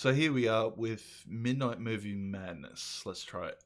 So here we are with Midnight Movie Madness. Let's try it.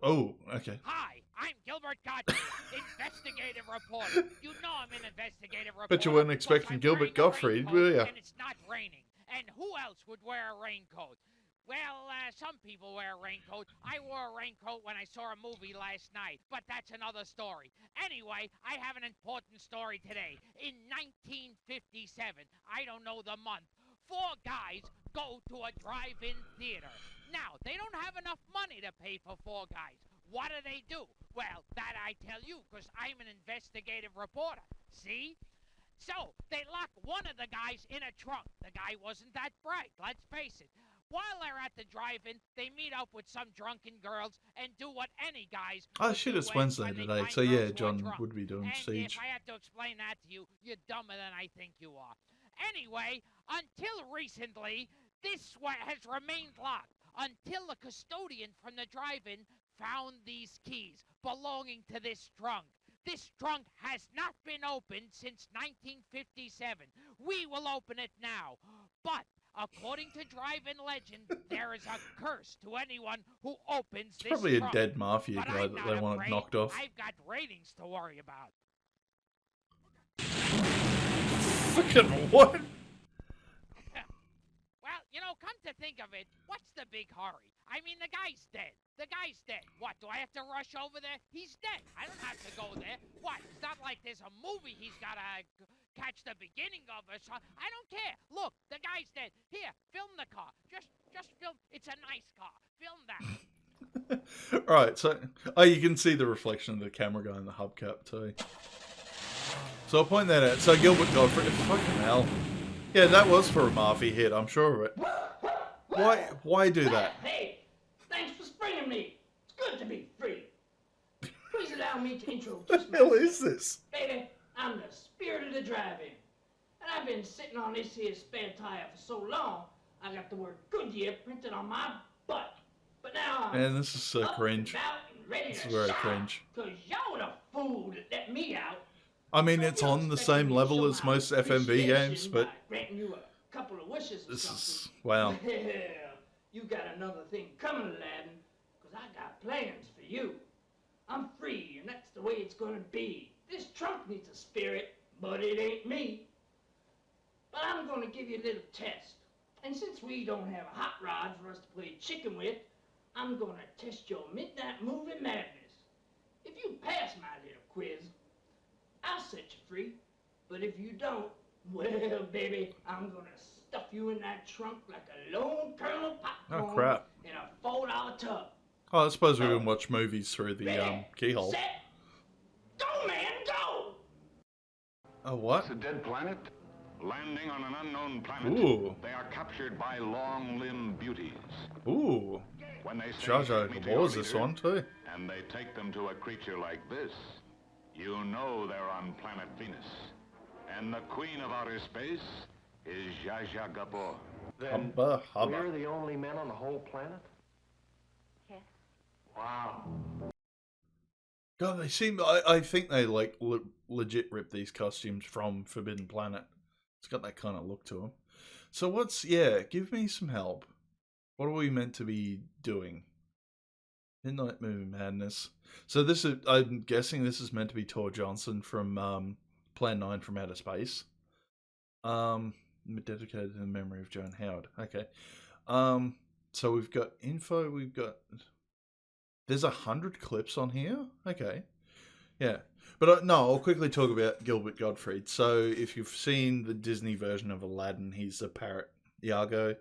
Oh, okay. Hi, I'm Gilbert Gottfried, investigative reporter. You know I'm an investigative reporter. Bet you weren't expecting Gilbert Gottfried, were you? And it's not raining. And who else would wear a raincoat? Well, some people wear a raincoat. I wore a raincoat when I saw a movie last night, but that's another story. Anyway, I have an important story today. In 1957, I don't know the month, 4 guys go to a drive-in theater. Now, they don't have enough money to pay for 4 guys. What do? Well, that I tell you, because I'm an investigative reporter. See? So, they lock one of the guys in a trunk. The guy wasn't that bright, let's face it. While they're at the drive-in, they meet up with some drunken girls and do what any guys... Oh shit, it's Wednesday today, so yeah, John would be doing Siege. If I had to explain that to you, you're dumber than I think you are. Anyway, until recently, this has remained locked. Until the custodian from the drive-in found these keys belonging to this trunk. This trunk has not been opened since 1957. We will open it now. But, according to drive-in legend, there is a curse to anyone who opens this Probably trunk. a dead mafia guy that they want knocked off. I've got ratings to worry about. Fucking what? Well, you know, come to think of it, what's the big hurry? I mean, the guy's dead. The guy's dead. What, do I have to rush over there? He's dead. I don't have to go there. What, it's not like there's a movie he's got to catch the beginning of or something. I don't care. Look, the guy's dead. Here, film the car. Just film. It's a nice car. Film that. Alright, so... Oh, you can see the reflection of the camera guy in the hubcap, too. So I'll point that out. So Gilbert Gottfried... Fucking hell. Yeah, that was for a mafia hit, I'm sure of it. Why do that? Hey, thanks for springing me. It's good to be free. Please allow me to introduce myself. What the hell is this? Baby, I'm the spirit of the drive-in. And I've been sitting on this here spare tire for so long, I got the word Goodyear printed on my butt. But now I'm Man, this is so cringe. It's very cringe. Because y'all the fool that let me out. I mean, it's on the same level as most FMV games, but... Granting you a couple of wishes or This something. is... Wow. Well, you got another thing coming, Aladdin, because I got plans for you. I'm free, and that's the way it's going to be. This trunk needs a spirit, but it ain't me. But I'm going to give you a little test. And since we don't have a hot rod for us to play chicken with, I'm going to test your midnight movie madness. If you pass my little quiz, I'll set you free. But if you don't, well, baby, I'm going to stuff you in that trunk like a lone kernel popcorn Oh, crap. in a $4 tub. Oh, I suppose we can watch movies through the keyhole. Set, go, man, go! Oh, what? It's a dead planet, landing on an unknown planet. Ooh. They are captured by long-limbed beauties. Ooh. When they Jar Jar Gabor this one, too. and they take them to a creature like this, you know they're on planet Venus. And the queen of outer space is Zsa Zsa Gabor. Then Hubba, hubba. we're the only men on the whole planet? Yes. Wow. God, they seem... I think they, like, legit ripped these costumes from Forbidden Planet. It's got that kind of look to them. So what's... Yeah, give me some help. What are we meant to be doing? Midnight Movie Madness. So this is... I'm guessing this is meant to be Tor Johnson from Plan 9 from Outer Space. Dedicated to the memory of Joan Howard. Okay. So we've got info, we've got... There's 100 clips on here? Okay. Yeah. But no, I'll quickly talk about Gilbert Gottfried. So if you've seen the Disney version of Aladdin, he's a parrot, Iago,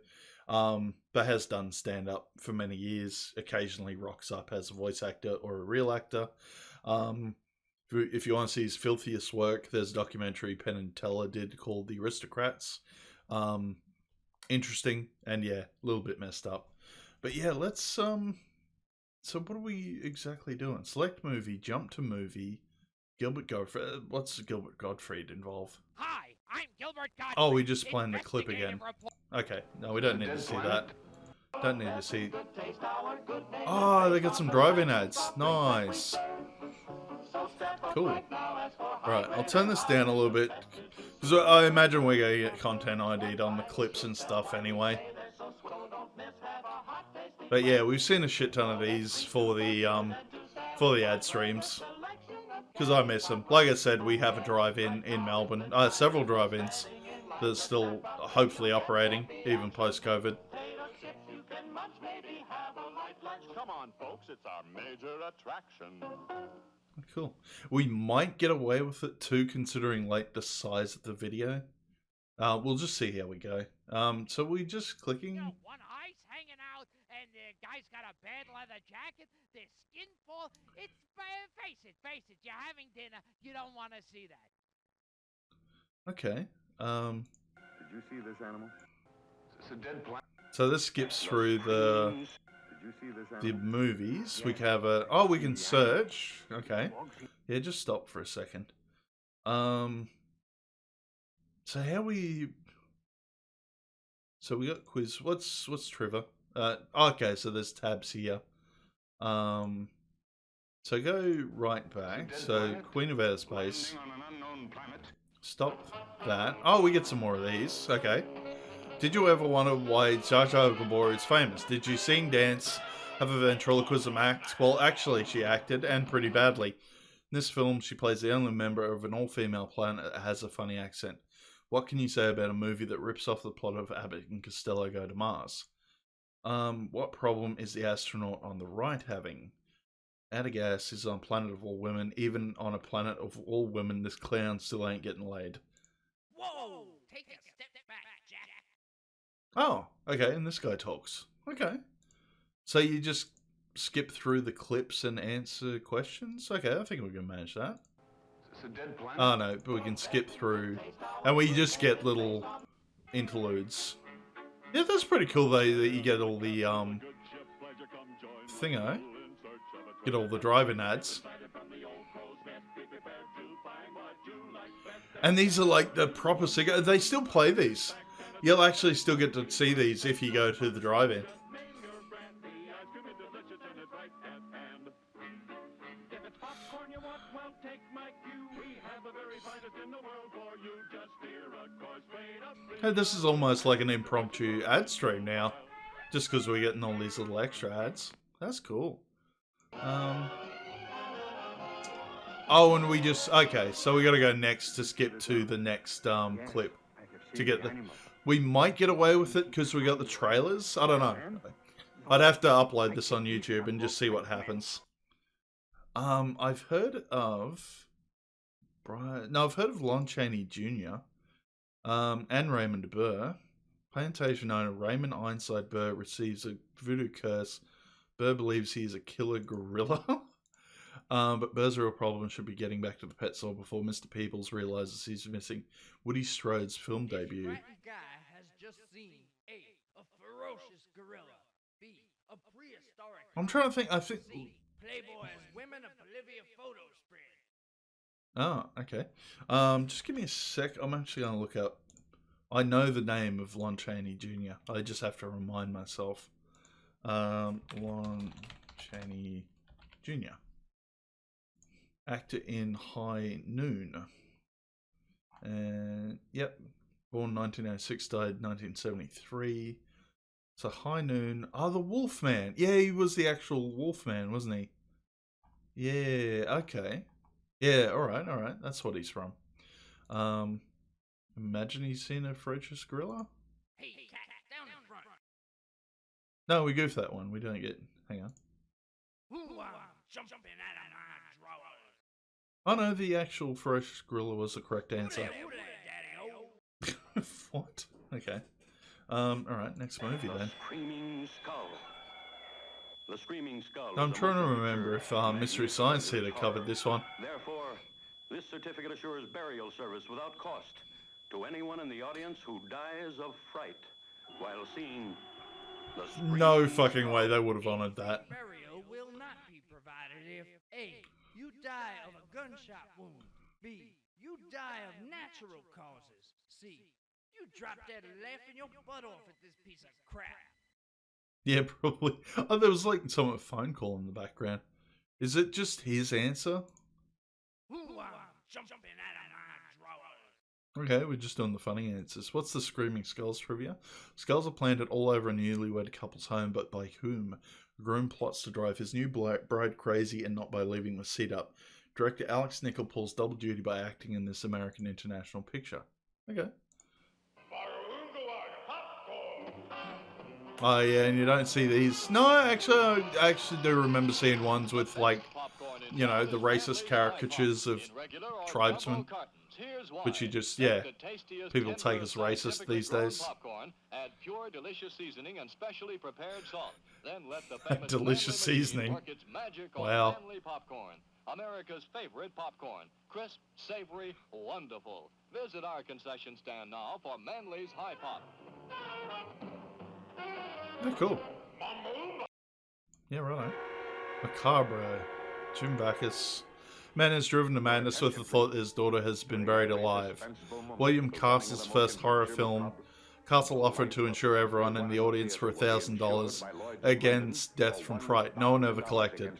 but has done stand-up for many years, occasionally rocks up as a voice actor or a real actor. If you want to see his filthiest work, there's a documentary Penn and Teller did called The Aristocrats. Interesting, and yeah, a little bit messed up. But yeah, let's... So what are we exactly doing? Select movie, jump to movie, Gilbert Gottfried. What's Gilbert Gottfried involve? Hi, I'm Gilbert Gottfried. Oh, we just playing the clip again. Okay, no, we don't need to see that. Don't need to see... Oh, they got some drive-in ads. Nice. Cool. Right, I'll turn this down a little bit. Because I imagine we're going to get content ID'd on the clips and stuff anyway. But yeah, we've seen a shit ton of these for the ad streams. Because I miss them. Like I said, we have a drive-in in Melbourne. Several drive-ins that are still hopefully operating, even post-COVID. Come on, folks, it's our major attraction. Cool. We might get away with it too, considering like the size of the video. We'll just see how we go. So we just clicking. You know, one eye's hanging out, and the guy's got a bad leather jacket. Their skin full. It's face it. You're having dinner. You don't want to see that. Okay. Did you see this animal? It's a dead plant. So this skips through the Did you see this animal? movies. We can have a. Oh, we can search. Okay. Yeah, just stop for a second. So how we? So we got quiz. What's trivia? Okay, so there's tabs here. So go right back. So Queen of Outer Space. Landing on an unknown planet. Stop that. Oh, we get some more of these. Okay. Did you ever wonder why Jar Jar Gabor is famous? Did you sing, dance, have a ventriloquism act? Well, actually, she acted, and pretty badly. In this film, she plays the only member of an all-female planet that has a funny accent. What can you say about a movie that rips off the plot of Abbott and Costello Go to Mars? What problem is the astronaut on the right having? Adagas is on planet of all women. Even on a planet of all women, this clown still ain't getting laid. Whoa! Take a step back, Jack. Oh, okay, and this guy talks. Okay. So you just skip through the clips and answer questions? Okay, I think we can manage that. It's a dead planet. Oh no, but we can skip through, and we just get little interludes. Yeah, that's pretty cool though, that you get all the, thingo. Get all the drive-in ads. And these are like the proper cigarettes. They still play these. You'll actually still get to see these if you go to the drive-in. Hey, this is almost like an impromptu ad stream now. Just because we're getting all these little extra ads. That's cool. Oh, and we just... Okay, so we gotta go next to skip to the next clip. To get the... We might get away with it because we got the trailers. I don't know. I'd have to upload this on YouTube and just see what happens. I've heard of... No, I've heard of Lon Chaney Jr. And Raymond Burr. Plantation owner Raymond Ironside Burr receives a voodoo curse. Burr believes he is a killer gorilla. But Burr's real problem should be getting back to the pet store before Mr. Peebles realizes he's missing Woody Strode's film debut. Guy has just seen A ferocious gorilla. B, a prehistoric. I'm trying to think. I think. C, Playboy's women of Bolivia photo spread. Oh, okay. Just give me a sec. I'm actually gonna look up. I know the name of Lon Chaney Jr. I just have to remind myself. Lon Chaney Jr. Actor in High Noon. And yep, born 1906, died 1973. So High Noon. Oh, the Wolfman. Yeah, he was the actual Wolfman, wasn't he? Yeah. Okay. Yeah. All right. That's what he's from. Imagine he's seen a ferocious gorilla. Hey, cat, down in front. No, we goofed that one. We don't get. Hang on. Jumping out of my drawers. Oh no, the actual ferocious gorilla was the correct answer. What? Okay. Alright, next movie then. Screaming Skull. The Screaming Skull. I'm is a trying to motion remember picture if Mystery Science Theater covered this one. Therefore, this certificate assures burial service without cost to anyone in the audience who dies of fright while seeing the No Screaming fucking Skull. way they would have honored that. Burial will not be provided if A, you die of a gunshot wound. B, you die of natural causes. C, you drop dead laughing your butt off at this piece of crap. Yeah, probably. Oh, there was like some phone call in the background. Is it just his answer? Jumping out of my drawers. Okay, we're just doing the funny answers. What's the Screaming Skulls trivia? Skulls are planted all over a newlywed couple's home, but by whom? The groom plots to drive his new bride crazy and not by leaving the seat up. Director Alex Nichol pulls double duty by acting in this American international picture. Okay. Oh yeah, and you don't see these. No, I actually do remember seeing ones with, like, you know, the racist caricatures of tribesmen, which you just, yeah, people take as racist these days. Add pure, delicious seasoning and specially prepared salt. Then let the famous Delicious Manly machine seasoning. work its magic on Wow. Manly popcorn, America's favorite popcorn. Crisp, savory, wonderful. Visit our concession stand now for Manly's High Pop. Oh, cool. Yeah, right. Macabre. Jim Backus. Man is driven to madness with the thought that his daughter has been buried alive. William Castle's first horror film. Castle offered to insure everyone in the audience for $1,000 against death from fright. No one ever collected.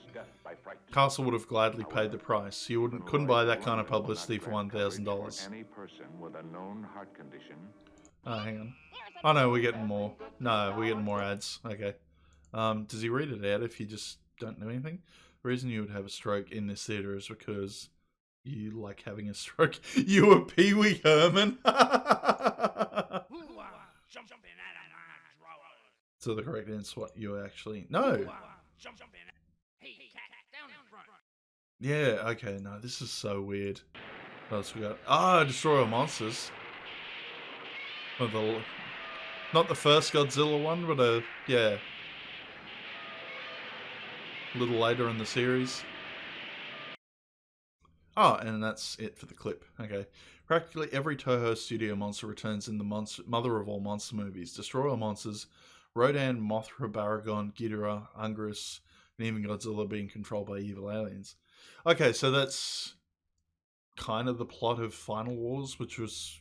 Castle would have gladly paid the price. You couldn't buy that kind of publicity for $1,000. Any person with a known heart condition. Oh, hang on. Oh no, we're getting more. No, we're getting more ads. Okay. Does he read it out if you just don't know anything? The reason you would have a stroke in this theater is because you like having a stroke. You were Pee Wee Herman. So the correct answer is what you actually... No! Yeah, okay, no, this is so weird. What else we got? Ah, Destroy All Monsters. Oh, not the first Godzilla one, but yeah. A little later in the series. Oh, and that's it for the clip. Okay. Practically every Toho studio monster returns in the mother of all monster movies. Destroy All Monsters, Rodan, Mothra, Baragon, Ghidorah, Anguirus, and even Godzilla being controlled by evil aliens. Okay, so that's kind of the plot of Final Wars, which was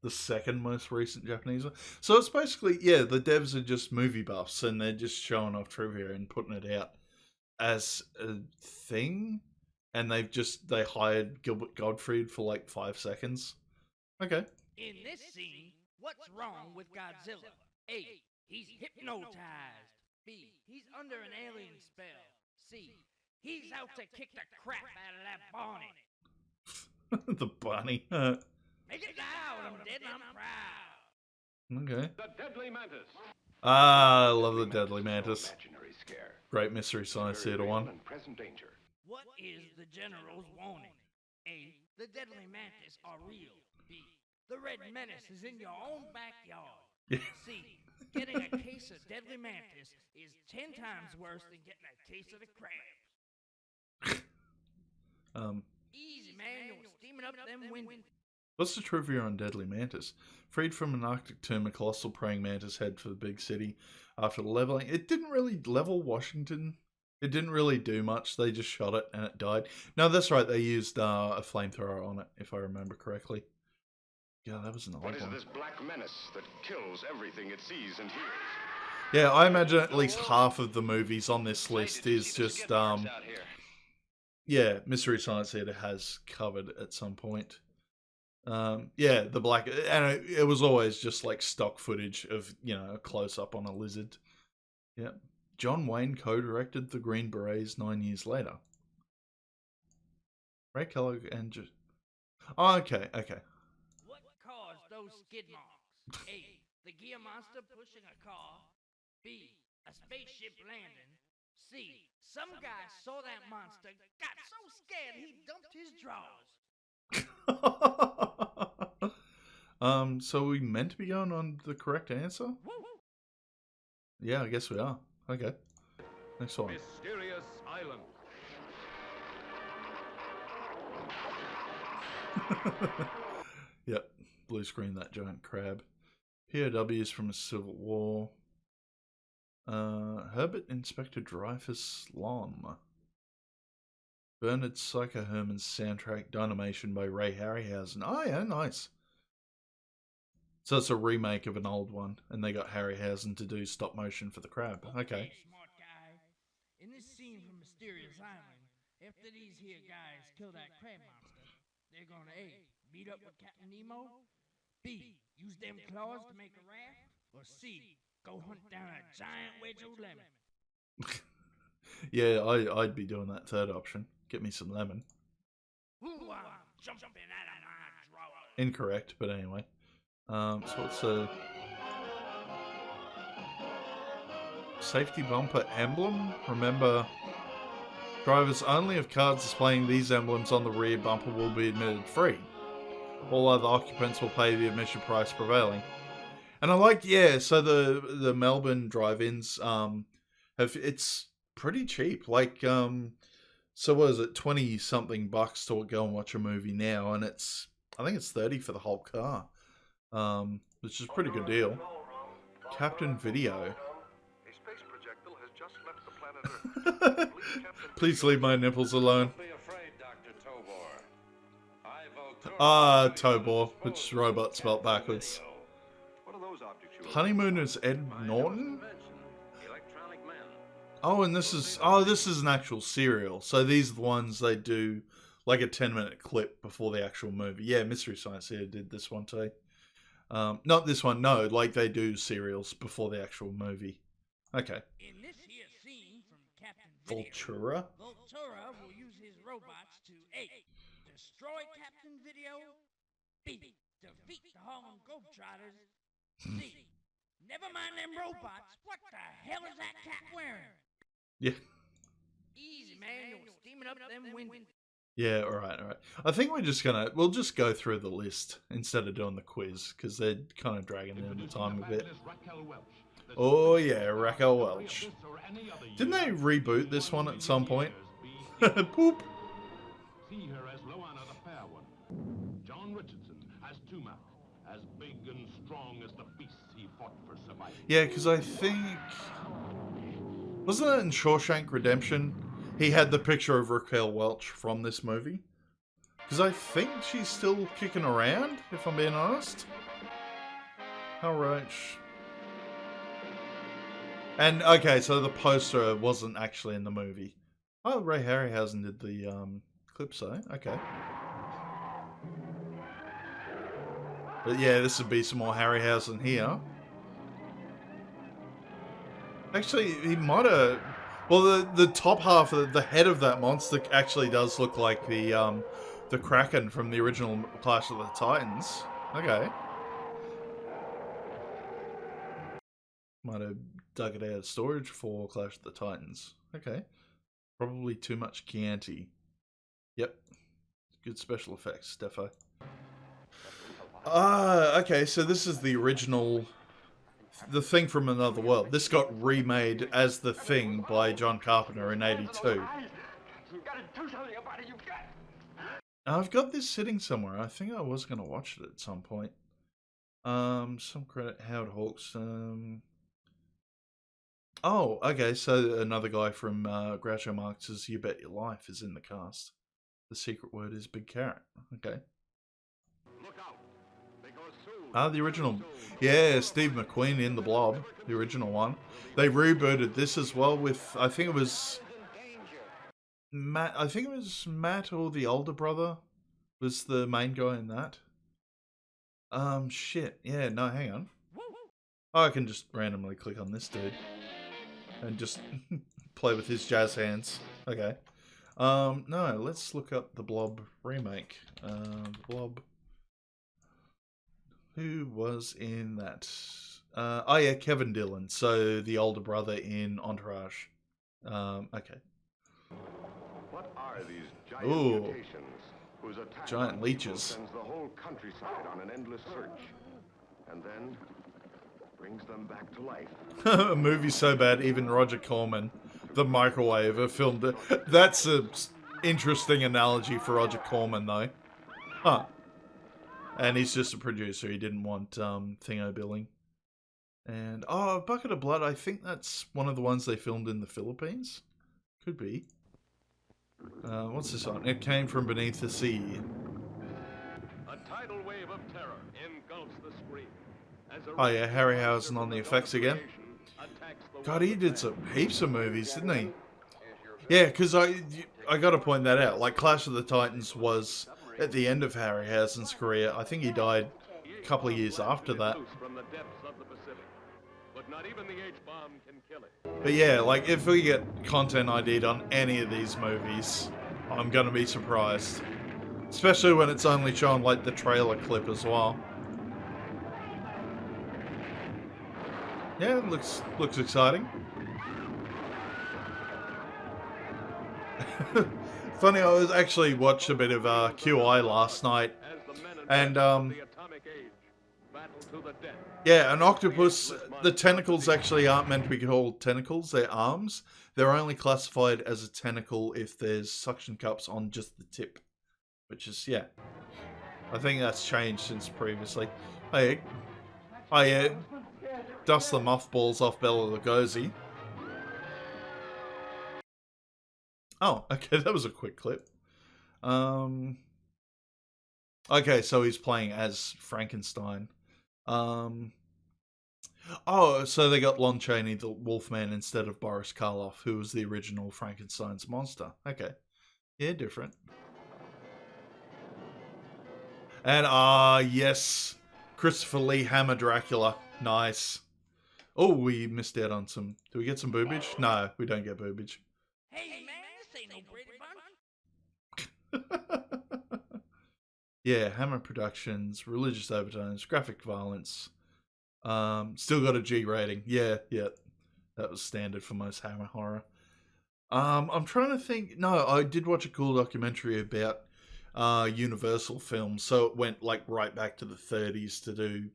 the second most recent Japanese one. So it's basically, yeah, the devs are just movie buffs and they're just showing off trivia and putting it out as a thing. And they hired Gilbert Gottfried for like 5 seconds. Okay. In this scene, what's wrong with Godzilla? A. He's hypnotized. B. He's under an alien spell. C. He's out to kick the crap out of that Bonnie. The bunny. Make it loud, I'm dead and I'm proud. Okay. The Deadly Mantis. Ah, I love the Deadly Mantis. Great Mystery Science Theater one. What is the general's warning? A. The deadly mantis are real. B. The red menace is in your own backyard. C. Getting a case of deadly mantis is 10 times worse than getting a case of the crabs. Easy, man. You're steaming up them windows. What's the trivia on Deadly Mantis? Freed from an Arctic tomb, a colossal praying mantis head for the big city after leveling. It didn't really level Washington. It didn't really do much. They just shot it and it died. No, that's right. They used a flamethrower on it, if I remember correctly. Yeah, that was an old one. What is this black menace that kills everything it sees and hears? Yeah, I imagine at least half of the movies on this list is just, yeah, Mystery Science Theater has covered at some point. Yeah, the black, and it was always just like stock footage of, you know, a close-up on a lizard. Yep. John Wayne co-directed The Green Berets 9 years later. Ray Kellogg and... Oh, okay. What caused those skid marks? A. The gear monster pushing a car. B. A spaceship landing. C. Some guy saw that monster, got so scared he dumped his drawers. So we meant to be going on the correct answer? Woo. Yeah, I guess we are. Okay. Next one. Mysterious Island. Yep. Blue screen that giant crab. POWs from a civil war. Herbert Inspector Dreyfus Lom. Bernard Psycho Herman's soundtrack Dynamation by Ray Harryhausen. Oh yeah, nice. So it's a remake of an old one, and they got Harryhausen to do stop motion for the crab. Okay. Smart guy. In this scene from Mysterious Island, after these here guys kill that crab monster, they're gonna A. Meet up with Captain Nemo. B. Use them claws to make a raft. Or C. Go hunt down a giant wedge of lemon. Yeah, I'd be doing that third option. Get me some lemon. Ooh, jumping out of my drawer. Incorrect, but anyway. So it's a safety bumper emblem. Remember, drivers only of cars displaying these emblems on the rear bumper will be admitted free. All other occupants will pay the admission price prevailing. And I like, yeah, so the Melbourne drive-ins it's pretty cheap. Like, so what is it, 20 something bucks to go and watch a movie now, and I think it's 30 for the whole car. Which is a pretty good deal. Captain Video. A space projectile has just left the planet Earth. Please leave my nipples alone. Don't be afraid, Dr. Tobor. I vote Tobor, which is robot spelled backwards. What are those objects you Honeymoon is Ed Norton? Electronic men. Oh, and this is an actual serial. So these are the ones they do like a 10-minute clip before the actual movie. Yeah, Mystery Science here did this one too. Not this one, no, like they do serials before the actual movie. Okay. In this here scene from Captain Video, Vultura? Vultura will use his robots to A. Destroy Captain Video. B. Defeat the Harlem Globetrotters. C. Never mind them robots. What the hell is that cat wearing? Yeah. Easy, man. You're steaming up them windows. Yeah, alright. I think we'll just go through the list instead of doing the quiz, because they're kind of dragging down the time a bit. Oh yeah, Raquel Welch. Didn't they reboot this one at some point? Poop. See her as Loana the Fair One. John Richardson as Tumac, as big and strong as the beasts he fought for survival. Yeah, because I think... Wasn't it in Shawshank Redemption? He had the picture of Raquel Welch from this movie. Because I think she's still kicking around, if I'm being honest. How Roach. And, okay, so the poster wasn't actually in the movie. Oh, Ray Harryhausen did the clip, so, okay. But yeah, this would be some more Harryhausen here. Actually, he might have... Well, the top half of the head of that monster actually does look like the Kraken from the original Clash of the Titans. Okay. Might have dug it out of storage for Clash of the Titans. Okay. Probably too much Chianti. Yep. Good special effects, defo. Okay, so this is the original... The Thing from Another World. This got remade as The Thing by John Carpenter in '82. I've got this sitting somewhere. I think I was going to watch it at some point. Some credit, Howard Hawks. Oh, okay, so another guy from Groucho Marx's You Bet Your Life is in the cast. The secret word is Big Carrot. Okay. The original. Yeah, Steve McQueen in The Blob, the original one. They rebooted this as well with, I think it was Matt. I think it was Matt, or the older brother was the main guy in that. Shit. Yeah, no, hang on. Oh, I can just randomly click on this dude and just play with his jazz hands. Okay. No, let's look up the Blob remake. The Blob. Who was in that? Oh yeah, Kevin Dillon. So the older brother in Entourage. Okay. What are these giant Ooh. mutations whose attack Giant on leeches. sends the whole countryside on an endless search, and then brings them back to life? A movie so bad, even Roger Corman, the microwaver, filmed it. That's a interesting analogy for Roger Corman, though. Huh. And he's just a producer. He didn't want Thingo billing. And, oh, Bucket of Blood. I think that's one of the ones they filmed in the Philippines. Could be. What's this on? It came from beneath the sea. A tidal wave of terror engulfs the screen. Oh yeah, Harryhausen on the effects again. God, he did some heaps of movies, didn't he? Yeah, because I got to point that out. Like, Clash of the Titans was at the end of Harryhausen's career. I think he died a couple of years after that. From the depths of the Pacific. But not even the H-bomb can kill it. But yeah, like, if we get content ID'd on any of these movies, I'm gonna be surprised. Especially when it's only shown, like, the trailer clip as well. Yeah, it looks exciting. Funny, I was actually watched a bit of QI last night, and yeah, an octopus, the tentacles actually aren't meant to be called tentacles, they're arms. They're only classified as a tentacle if there's suction cups on just the tip. Which is, yeah. I think that's changed since previously. Hey, oh yeah, dust the mothballs off Bela Lugosi. Oh, okay, that was a quick clip. Okay, so he's playing as Frankenstein. Oh, so they got Lon Chaney, the Wolfman, instead of Boris Karloff, who was the original Frankenstein's monster. Okay. Yeah, different. And, yes. Christopher Lee Hammer Dracula. Nice. Oh, we missed out on some... Do we get some boobage? No, we don't get boobage. Hey, man, this ain't no Brady Bunch. Yeah, Hammer Productions, religious overtones, graphic violence. Still got a G rating. Yeah. That was standard for most Hammer horror. I'm trying to think. No, I did watch a cool documentary about Universal films. So it went like right back to the 30s to do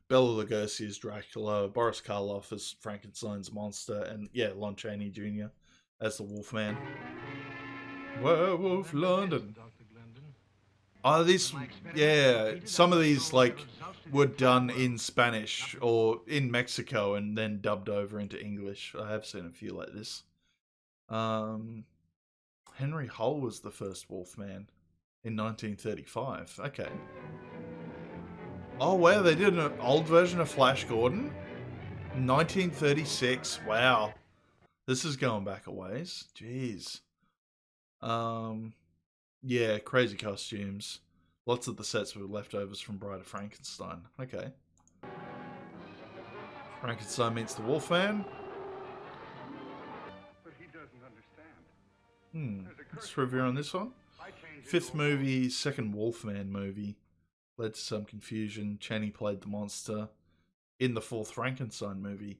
Bela Lugosi as Dracula, Boris Karloff as Frankenstein's monster, and yeah, Lon Chaney Jr. as the Wolfman. Werewolf London. Oh, these, yeah, some of these, like, were done in Spanish or in Mexico and then dubbed over into English. I have seen a few like this. Henry Hull was the first Wolfman in 1935. Okay. Oh, wow, they did an old version of Flash Gordon? 1936. Wow. This is going back a ways. Jeez. Yeah, crazy costumes. Lots of the sets were leftovers from Bride of Frankenstein. Okay. Frankenstein meets the Wolfman. But he doesn't understand. Let's review on this one. Fifth movie, second Wolfman movie. Led to some confusion. Chaney played the monster in the fourth Frankenstein movie.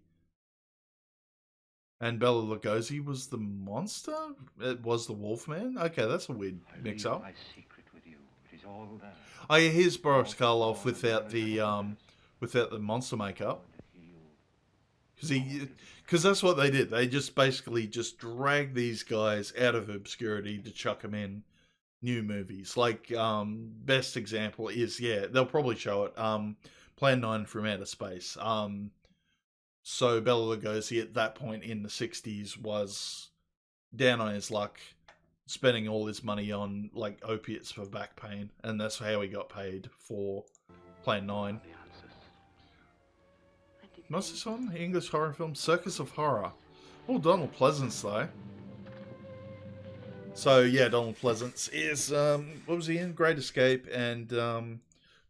And Bela Lugosi was the monster? It was the Wolfman? Okay, that's a weird mix-up. Oh yeah, here's Boris Karloff without the monster makeup. Because that's what they did. They just basically just dragged these guys out of obscurity to chuck them in new movies. Like, best example is, yeah, they'll probably show it, Plan 9 from Outer Space. So Bela Lugosi at that point in the 60s was down on his luck, spending all his money on like opiates for back pain, and that's how he got paid for Plan 9. What's this on? English horror film? Circus of Horror. Oh, Donald Pleasance though. So yeah, Donald Pleasance is, what was he in? Great Escape and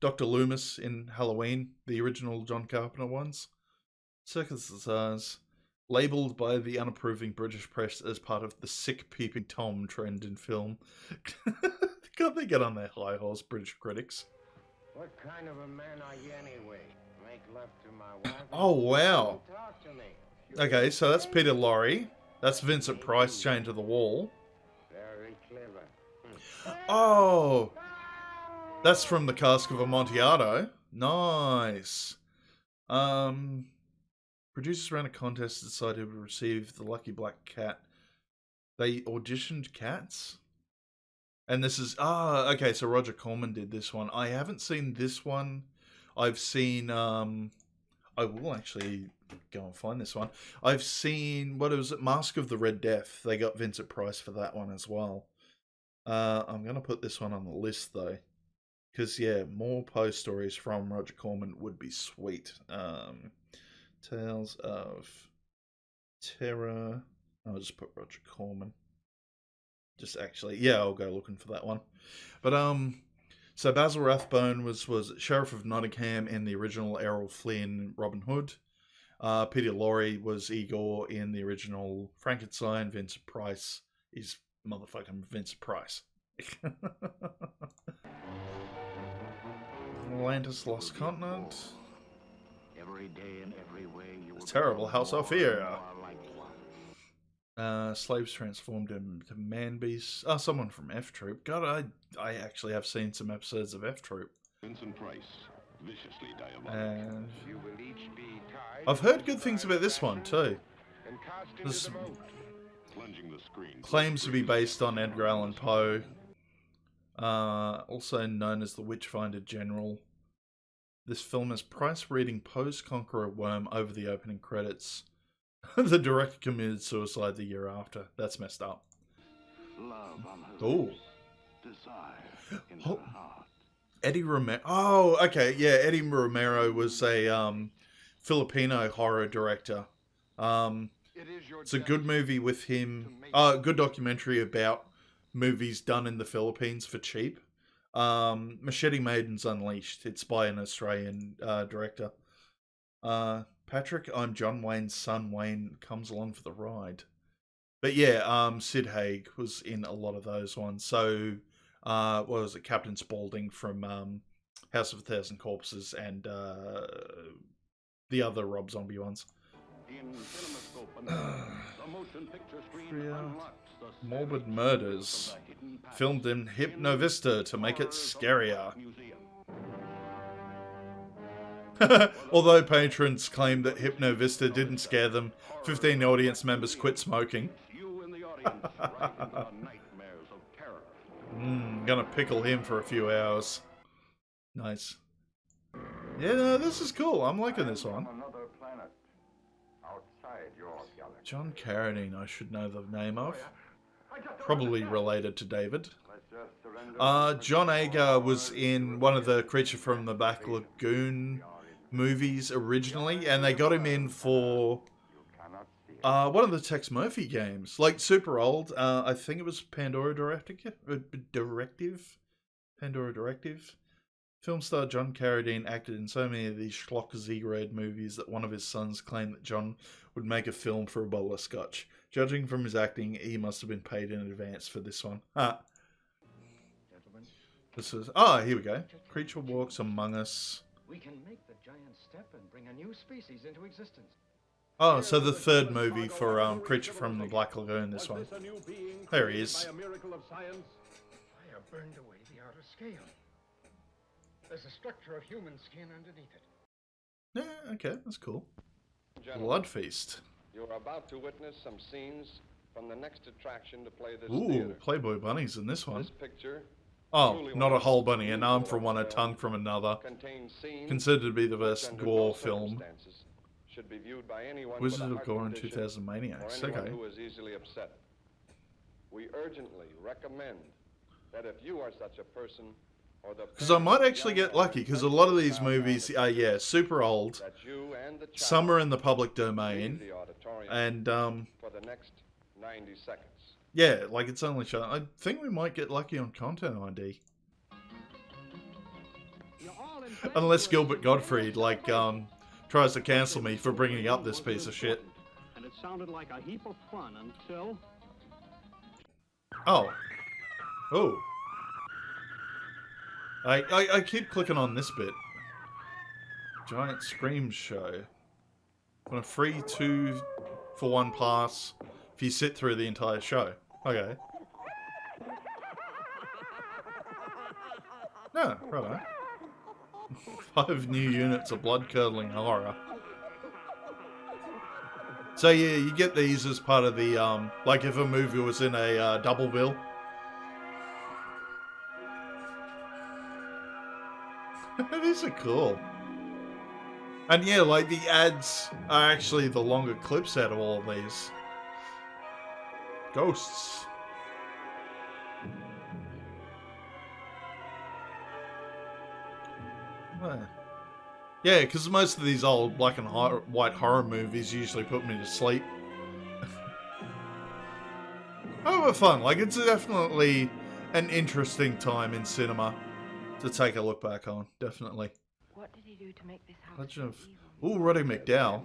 Dr. Loomis in Halloween, the original John Carpenter ones. Circus of Stars, labelled by the unapproving British press as part of the sick peeping Tom trend in film. God, they get on their high horse, British critics. What kind of a man are you anyway? Make love to my wife? Oh, wow. Talk to me. Okay, so that's Peter Lorre. That's Vincent Price chained to the wall. Very clever. Oh! That's from the Cask of Amontillado. Nice. Producers ran a to decide who would receive the Lucky Black Cat. They auditioned cats? And this is... okay, so Roger Corman did this one. I haven't seen this one. I've seen... I will actually go and find this one. I've seen... What was it? Mask of the Red Death. They got Vincent Price for that one as well. I'm going to put this one on the list, though. Because, yeah, more Poe stories from Roger Corman would be sweet. Tales of Terror. I'll just put Roger Corman. Just actually, yeah, I'll go looking for that one. But So Basil Rathbone was Sheriff of Nottingham in the original Errol Flynn Robin Hood. Peter Lorre was Igor in the original Frankenstein. Vincent Price is motherfucking Vincent Price. Atlantis Lost Continent. Every day and every way you will Terrible House of Fear. like one. Slaves transformed into man beasts. Someone from F Troop. God, I actually have seen some episodes of F Troop. Vincent Price, viciously diabolical. And You will each be tied I've heard good things about this one too. and cast into This the boat. Plunging the screen. claims to be based on Edgar Allan Poe. Also known as the Witchfinder General. This film is Price reading Poe's Conqueror Worm over the opening credits. The director committed suicide the year after. That's messed up. Love on her Oh. lips, desire in Oh. her heart. Eddie Romero. Oh, okay. Yeah, Eddie Romero was a Filipino horror director. It's a good movie with him. Good documentary about movies done in the Philippines for cheap. Machete Maidens Unleashed. It's by an Australian director. Patrick, I'm John Wayne's son. Wayne comes along for the ride. But yeah, Sid Haig was in a lot of those ones. So, what was it? Captain Spaulding from House of a Thousand Corpses and the other Rob Zombie ones. In CinemaScope and the motion picture screen Yeah. unlocks the Morbid savage Murders. secrets of the hidden past. Filmed in Hypnovista to make it Horrors of scarier. the Museum. Although patrons claimed that Hypnovista didn't scare them, 15 audience members quit smoking. You in the audience right into the nightmares of terror. Gonna pickle him for a few hours. Nice. Yeah, no, this is cool. I'm liking this one. Another planet outside your galaxy. John Carradine, I should know the name of. Probably related to David. Let's just surrender. John Agar was in one of the Creature from the Black Lagoon movies originally, and they got him in for Cannot see it. one of the Tex Murphy games. Like, super old. I think it was Pandora Directive. Film star John Carradine acted in so many of these schlock Z-grade movies that one of his sons claimed that John would make a film for a bottle of scotch. Judging from his acting, he must have been paid in advance for this one. This is... here we go. Creature Walks Among Us. We can make the giant step and bring a new species into existence. Oh, so the third movie for Creature from the Black Lagoon, this one. There he is. Fire burned away the outer scale. There's a structure of human skin underneath it. Yeah, okay, that's cool. Gentlemen, Blood Feast. you're about to witness some scenes from the next attraction to play this Ooh, theater. Playboy bunnies in this one. This picture Oh, not a whole bunny, an arm from one, a tongue from another. contains scenes Considered to be the which best under gore no film. circumstances should be viewed by anyone Wizard with a of heart Gore and condition 2000 Maniacs. or anyone Okay. who is easily upset. We urgently recommend that if you are such a person, or the Because I might actually get lucky, because a lot of these movies are, yeah, super old. that you and the child Some are in the public leave domain. the auditorium And, for the next 90 seconds. yeah, like it's only shown. I think we might get lucky on Content ID. Unless Gilbert Gottfried, like, tries to cancel me for bringing up this piece of shit. And it sounded like a heap of fun until... Oh. Oh. I keep clicking on this bit. Giant Scream Show. On a free 2-for-1 pass if you sit through the entire show. Okay. No, righto. 5 new units of blood-curdling horror. So yeah, you get these as part of the, like if a movie was in a double bill. These are cool. And yeah, like the ads are actually the longer clips out of all of these. Ghosts. Yeah, because most of these old black and white horror movies usually put me to sleep. Oh, but fun. Like, it's definitely an interesting time in cinema. to take a look back on, definitely. What did he do to make this house Legend of... so evil? Ooh, Roddy McDowell.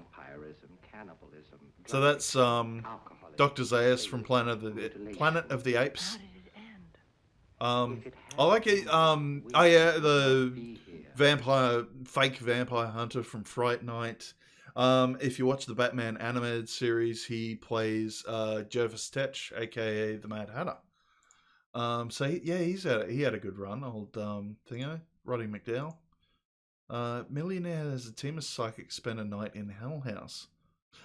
So that's Dr. Zaius from Planet of the Apes. How did it end? I like it. Oh yeah, the fake vampire hunter from Fright Night. If you watch the Batman animated series, he plays Jervis Tetch, aka the Mad Hatter. So he had a good run, old thingo, Roddy McDowell. Millionaire has a team of psychics spend a night in Hell House.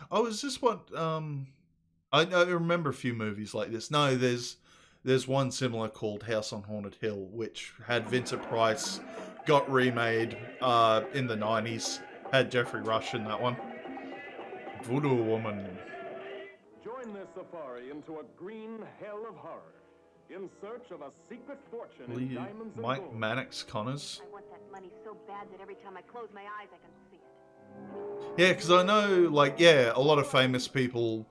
Oh, is this what I remember a few movies like this. No, there's one similar called House on Haunted Hill, which had Vincent Price, got remade in the 90s. Had Jeffrey Rush in that one. Voodoo Woman. Join this safari into a green hell of horror in search of a secret fortune in diamonds and Mike gold. Mannix Connors. I want that money so bad that every time I close my eyes I can see it. Yeah, because I know, a lot of famous people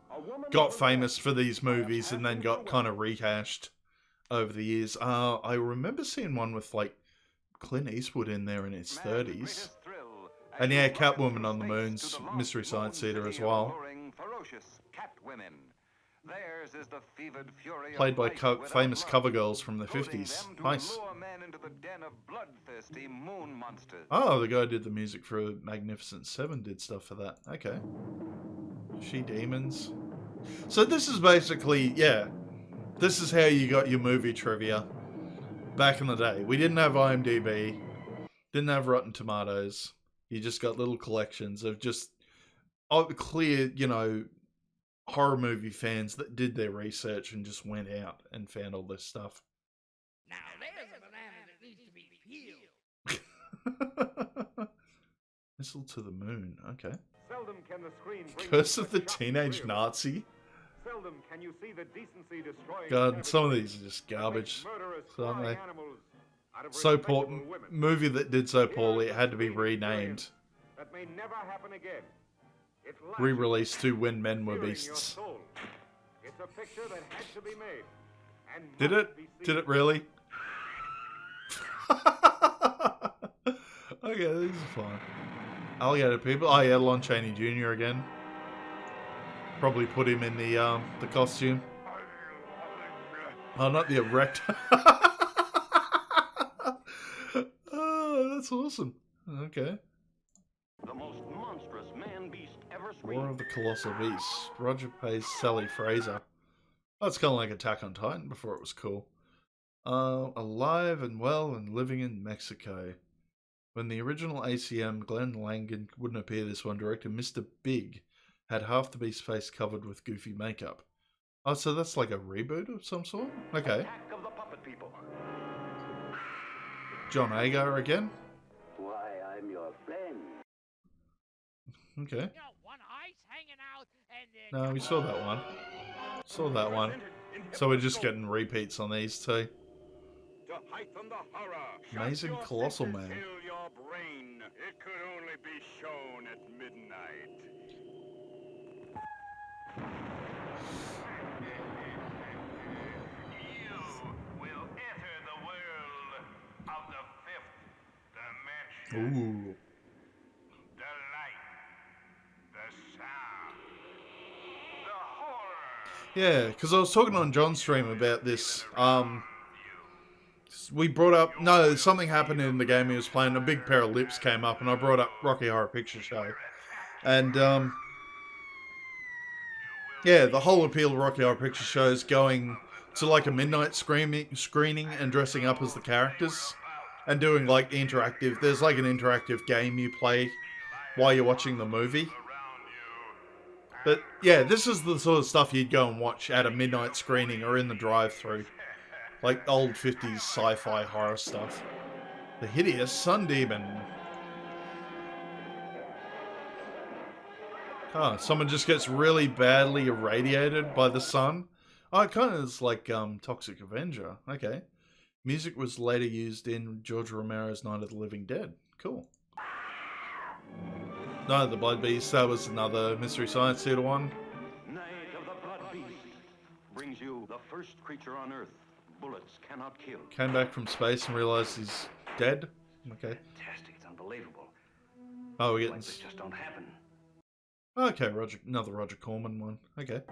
got famous for these movies and then got kind of rehashed over the years. I remember seeing one with, Clint Eastwood in there in his 30s. And yeah, Catwoman on the Moon's Mystery Science Theater as well. Played by famous cover girls from the 50s. Nice. Oh, the guy who did the music for Magnificent Seven did stuff for that. Okay. She-Demons. So this is basically, this is how you got your movie trivia back in the day. We didn't have IMDb, didn't have Rotten Tomatoes. You just got little collections of just clear, horror movie fans that did their research and just went out and found all this stuff. Now there's a banana that needs to be peeled. Missile to the Moon. Okay. Seldom can the screen bring Curse you of the such a Teenage thrill. Nazi. Seldom can you see the decency destroying God, some of savagery these are just garbage, that makes murderous aren't flying they? animals out of So poor respectable women. movie that did so poorly, it had to be renamed, That may never happen again. It lashes re-released to When Men Were searing your Beasts. soul. It's a picture that had to be made. And Did must it? be Did seen. it really? Okay, these are fun. Alligator people. Oh yeah, Lon Chaney Jr. again. Probably put him in the costume. Oh, not the erect. Oh, that's awesome. Okay. The most monstrous man-beast ever War screened. of the Colossal Beast. Roger pays Sally Fraser. That's kind of like Attack on Titan before it was cool. Alive and well and living in Mexico. When the original ACM, Glenn Langan, wouldn't appear this one, director Mr. Big had half the beast's face covered with goofy makeup. Oh, so that's like a reboot of some sort? Okay. Attack of the Puppet People. John Agar again? Why, I'm your friend. Okay. One eye's hanging out, and No, we saw that one. Saw that one. So we're just getting repeats on these two. To heighten the horror. Amazing Shut your Colossal senses, Man. Fill your brain. It could only be shown at midnight. You will enter the world of the fifth dimension. Ooh. The light, the sound, the horror. Yeah, because I was talking on John's stream about this. We brought up... No, something happened in the game he was playing. A big pair of lips came up, and I brought up Rocky Horror Picture Show. And, yeah, the whole appeal of Rocky Horror Picture Show is going to, like, a midnight screening and dressing up as the characters. And doing, like, interactive... There's, like, an interactive game you play while you're watching the movie. But, yeah, this is the sort of stuff you'd go and watch at a midnight screening or in the drive-thru. Like old 50s sci-fi horror stuff. The Hideous Sun Demon. Oh, someone just gets really badly irradiated by the sun. Oh, it kind of is like Toxic Avenger. Okay. Music was later used in George Romero's Night of the Living Dead. Cool. Night of the Blood Beast, that was another Mystery Science Theater one. Night of the Blood Beast brings you the first creature on Earth bullets cannot kill. Came back from space and realized he's dead. Okay. Fantastic, it's unbelievable. Oh, we're getting... Like this just don't happen. Okay, another Roger Corman one. Okay.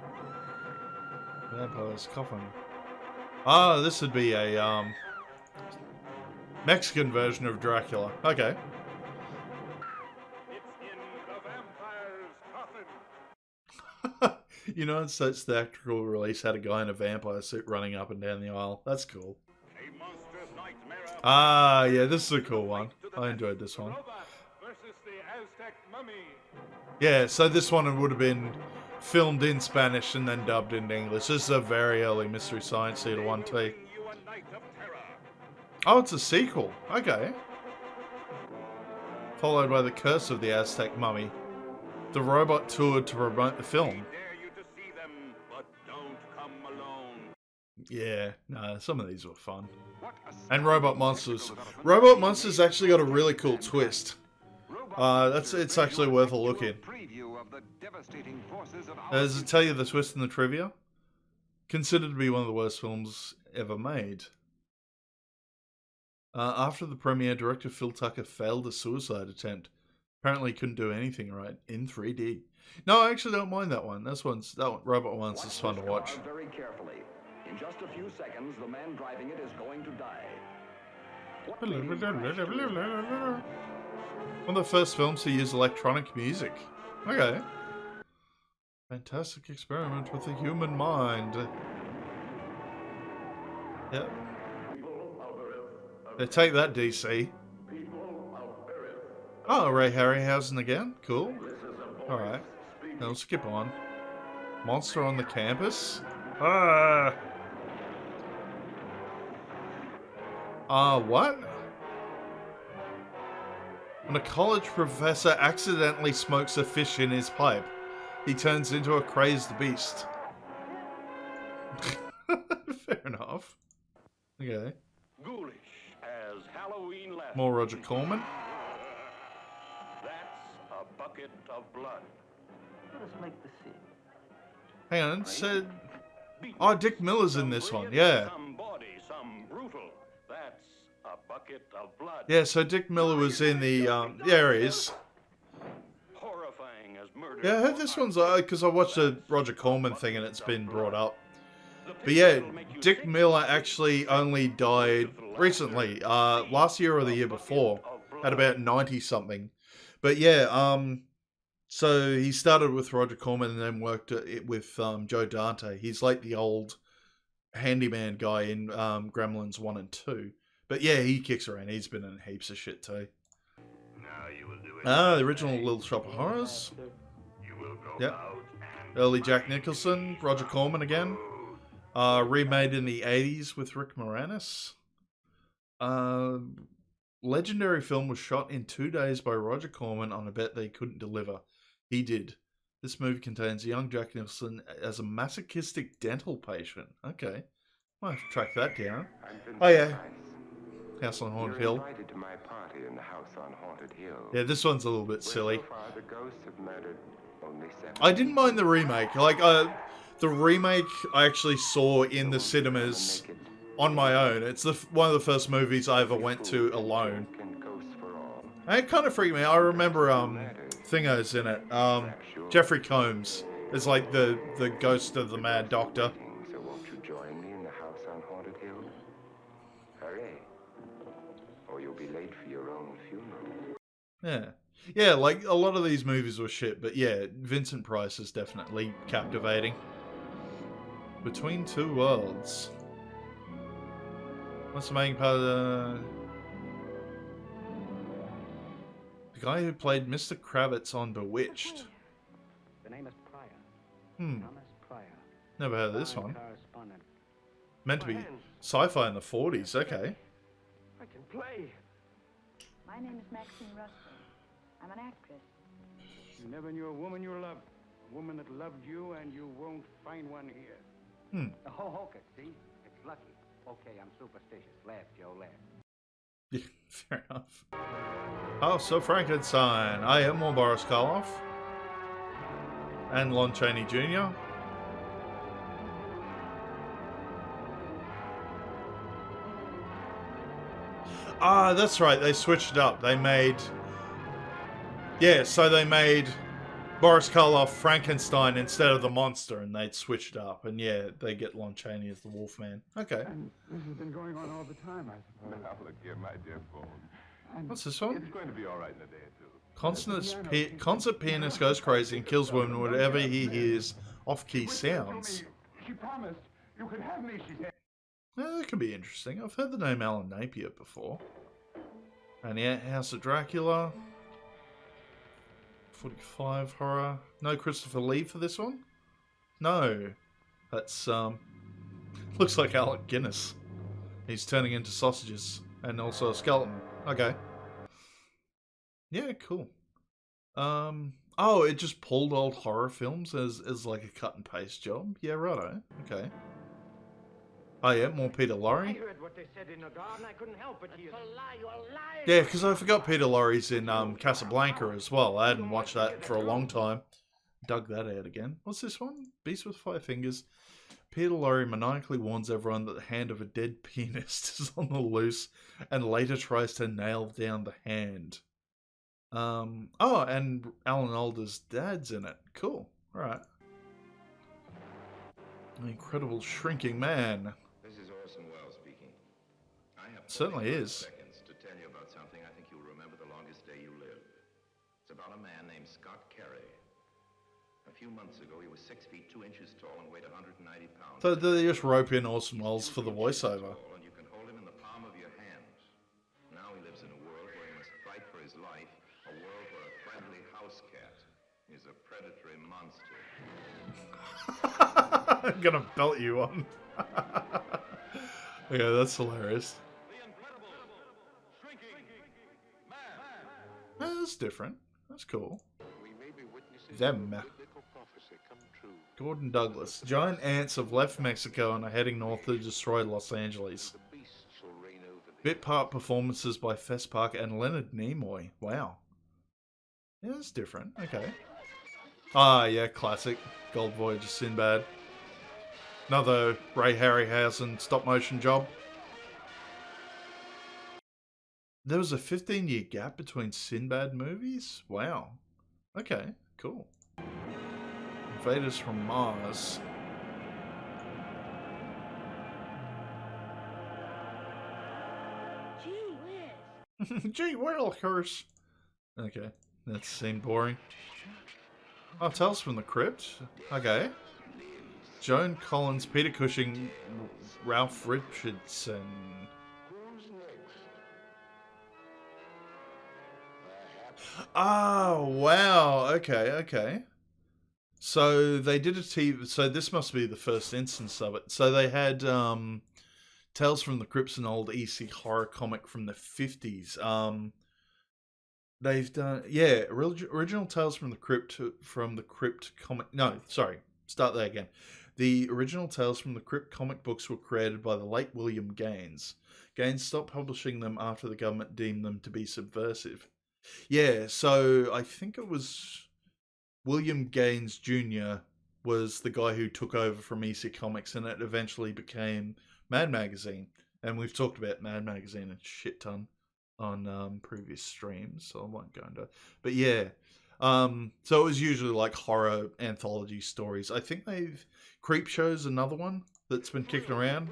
Vampire's Coffin. Ah, this would be a Mexican version of Dracula. Okay. It's in the vampire's coffin. United States theatrical release had a guy in a vampire suit running up and down the aisle. That's cool. A monstrous nightmare. Ah, yeah, this is a cool one. I enjoyed this one. Versus the Aztec mummy. Yeah, so this one would have been filmed in Spanish and then dubbed into English. This is a very early Mystery Science Theater 1T. Oh, it's a sequel. Okay. Followed by The Curse of the Aztec Mummy. The robot toured to promote the film. Yeah, no, some of these were fun. And Robot Monsters. Robot Monsters actually got a really cool twist. It's actually worth a look in. Does it tell you the twist in the trivia? Considered to be one of the worst films ever made. After the premiere, director Phil Tucker failed a suicide attempt. Apparently couldn't do anything right in 3D. No, I actually don't mind that one. That one, Robot Monsters is fun to watch. Very carefully. In just a few seconds, the man driving it is going to die. One of the first films to use electronic music. Okay. Fantastic experiment with the human mind. Yep. They take that, DC. Oh, Ray Harryhausen again? Cool. Alright. Now we'll skip on. Monster on the Campus? What? When a college professor accidentally smokes a fish in his pipe, he turns into a crazed beast. Fair enough. Okay. Ghoulish as Halloween last. More Roger Corman. That's a bucket of blood. Let us make the scene. Hang on, it said... Oh, Dick Miller's in this one, yeah. Some body, some brutal. That's a bucket of blood. Yeah, so Dick Miller was in the, there he is. Horrifying as murder. Yeah, I heard this one's, because I watched a Roger Corman thing and it's been brought up. But yeah, Dick Miller actually only died recently, last year or the year before, at about 90-something. But yeah, so he started with Roger Corman and then worked with Joe Dante. He's like the old handyman guy in Gremlins 1 and 2. But yeah, he kicks around. He's been in heaps of shit too. The original Little Shop of Horrors. Yep. Early Jack Nicholson, Roger Corman again. Remade in the 80s with Rick Moranis. Legendary film was shot in 2 days by Roger Corman on a bet they couldn't deliver. He did. This movie contains young Jack Nicholson as a masochistic dental patient. Okay. Might have to track that down. Oh yeah. House on Haunted Hill. To my party in the house on Haunted Hill. Yeah, this one's a little bit silly. So far, the ghosts have murdered only 7. I didn't mind the remake. Like, the remake I actually saw in the cinemas on my own. It's one of the first movies I ever went to alone. And it kind of freaked me out. I remember Thingo's in it. Jeffrey Combs is like the ghost of the Mad Doctor. So won't you join me in the house on Haunted Hill? Hurry, or you'll be late for your own funeral. Yeah. Yeah, like, a lot of these movies were shit, but yeah, Vincent Price is definitely captivating. Between Two Worlds. What's the main part of the guy who played Mr. Kravitz on Bewitched? The name is Pryor. Thomas Pryor. Never heard of this one. Correspondent. Meant to be sci-fi in the 40s, okay. I can play. My name is Maxine Russell. I'm an actress. You never knew a woman you loved. A woman that loved you, and you won't find one here. Oh, okay, see? It's lucky. Okay, I'm superstitious. Laugh, Joe, laugh. Yeah, fair enough. Oh, so Frankenstein. I am more Boris Karloff. And Lon Chaney Jr. Ah, that's right. They switched it up. They made... Yeah, so they made Boris Karloff Frankenstein instead of the monster, and they'd switched it up. And yeah, they get Lon Chaney as the Wolfman. Okay. And this has been going on all the time, I suppose. Now, look here, my dear Bones. What's this one? It's going to be all right in a day or two. Concert pianist goes crazy and kills women whenever he hears off-key sounds. She promised you could have me, she said. That could be interesting. I've heard the name Alan Napier before. And yeah, House of Dracula. 45 horror. No Christopher Lee for this one? No. That's, looks like Alec Guinness. He's turning into sausages. And also a skeleton. Okay. Yeah, cool. Oh, it just pulled old horror films as like a cut and paste job? Yeah, righto. Okay. Oh yeah, more Peter Lorre. I heard what they said in the garden. I couldn't help but hear. Yeah, because I forgot Peter Lorre's in Casablanca as well. I hadn't watched that for a long time. Dug that out again. What's this one? Beast with Five Fingers. Peter Lorre maniacally warns everyone that the hand of a dead pianist is on the loose and later tries to nail down the hand. Oh, and Alan Alda's dad's in it. Cool. Alright. The Incredible Shrinking Man. This is Orson Welles speaking. I have Certainly is. seconds to tell you about something I think you'll remember the longest day you live. It's about a man named Scott Carey. A few months ago, he was 6 feet 2 inches tall and weighed 190 pounds. So they just rope in Orson Welles for the voiceover. And you can hold him in the palm of your hand. Now he lives in a world where he must fight for his life, a world where a friendly house cat is a predatory monster. I'm gonna belt you on. Yeah, that's hilarious. That's different. That's cool. Them. Gordon Douglas. Giant ants have left Mexico and are heading north to destroy Los Angeles. Bit part performances by Fess Parker and Leonard Nimoy. Wow. Yeah, that's different. Okay. Ah, yeah, classic. Gold Voyage of Sinbad. Another Ray Harryhausen stop-motion job. There was a 15-year gap between Sinbad movies? Wow. Okay, cool. Invaders from Mars. Gee whiz. Gee Willikers. Okay, that seemed boring. Oh, Tales from the Crypt. Okay. Joan Collins, Peter Cushing, Ralph Richardson. Oh, wow. Okay, okay. So they did a TV... So this must be the first instance of it. So they had Tales from the Crypt's an old EC horror comic from the 50s. They've done... Yeah, original Tales from the Crypt comic... No, sorry. Start that again. The original Tales from the Crypt comic books were created by the late William Gaines. Gaines stopped publishing them after the government deemed them to be subversive. Yeah, so I think it was William Gaines Jr. was the guy who took over from EC Comics, and it eventually became Mad Magazine. And we've talked about Mad Magazine a shit ton on previous streams, so I won't go into it. But yeah, so it was usually like horror anthology stories. I think Creepshow's another one that's been kicking around.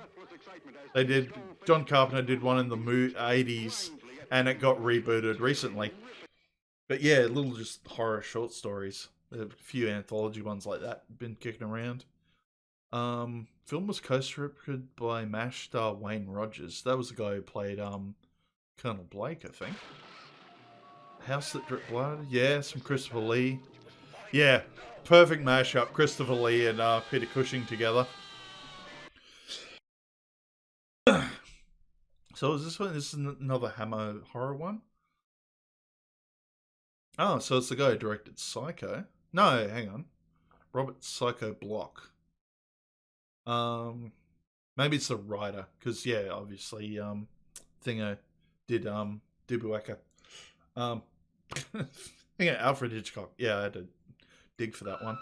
They did, John Carpenter did one in the 80s, and it got rebooted recently. But yeah, little just horror short stories. A few anthology ones like that been kicking around. Film was co-scripted by MASH star Wayne Rogers. That was the guy who played Colonel Blake, I think. House That Dripped Blood. Yeah, some Christopher Lee. Yeah, perfect mashup. Christopher Lee and Peter Cushing together. So is this one? This is another Hammer horror one? Oh, so it's the guy who directed Psycho. No, hang on. Robert Psycho Block. Maybe it's the writer, because yeah, obviously, Thingo did Dubuaka. Yeah, Alfred Hitchcock. Yeah, I had to dig for that one.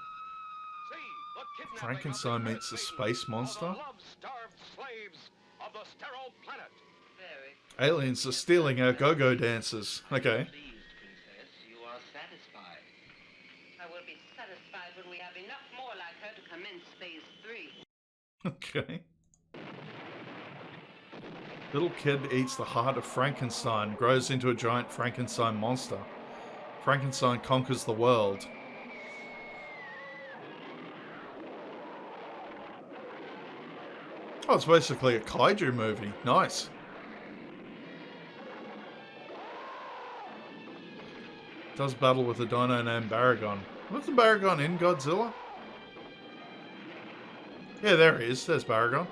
Frankenstein meets the space monster. Love-starved slaves of the sterile planet. Aliens are stealing our go-go dancers. Okay. You are satisfied. I will be satisfied when we have enough more like her to commence phase 3. Okay. Little kid eats the heart of Frankenstein, grows into a giant Frankenstein monster. Frankenstein conquers the world. Oh, it's basically a kaiju movie. Nice. Does battle with a dino named Baragon. Was the Baragon in Godzilla? Yeah, there he is. There's Baragon.